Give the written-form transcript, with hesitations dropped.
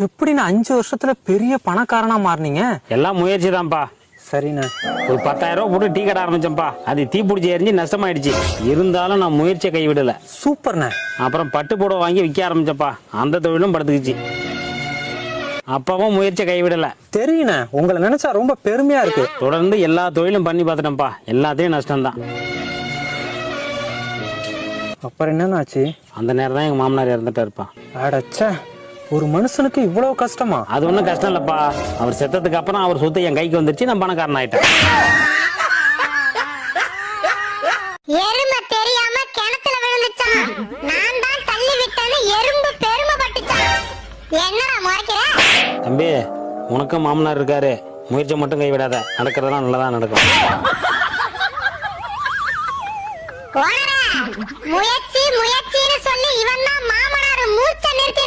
எப்படிண்ணா 5 வருஷத்துல பெரிய பணக்காரனா மாறினீங்க? எல்லாம் முயற்சி தான்ப்பா. சரிண்ணே. ஒரு 10,000 ரூபா போட்டு டீ கடை ஆரம்பிச்சேன்ப்பா. அது தீ பிடிச்சி எரிஞ்சு நஷ்டமாயிடுச்சு. இருந்தாலும் நான் முயற்சியை கைவிடல. சூப்பர்ண்ணே. அப்புறம் பட்டு புடவை வாங்கி விற்க ஆரம்பிச்சப்பா. அந்த தொழிலும் படுத்துக்குச்சு. அப்பவும் முயற்சியை கைவிடல. தெரியுண்ணே, உங்களை நினைச்சா ரொம்ப பெருமையா இருக்கு. தொடர்ந்து எல்லா தொழிலும் பண்ணி பார்த்துட்டேன்ப்பா. எல்லாத்தையும் நஷ்டம்தான். அப்புறம் என்னன்னு ஆச்சு? அந்த நேரம் தான் எங்க மாமனார் இறந்துட்டா இருப்பான். அடச்சே, ஒரு மனுஷனுக்கு இவ்வளவு கஷ்டமா? அது ஒன்றும் கஷ்டம் இல்லப்பா. அவர் செத்ததுக்கு அப்புறம் அவர் சொத்து என் கைக்கு வந்துருச்சு. நான் பணக்காரன் ஆயிட்டேன். எருமை தெரியாம கிணத்துல விழுந்துச்சான். நான் தான் தள்ளி விட்டேன்னு எறும்பு பெருமைப்பட்டுச்சான். என்னடா முறைக்கிற? தம்பி, உனக்கும் மாமனார் இருக்காரு. முயற்சி மட்டும் கைவிடாத. நடக்கிறதெல்லாம் நல்லதா நடக்கும். முயற்சி முயற்சின்னு சொல்லி இவன் தான் மாமனார் மூச்சை நிறுத்தி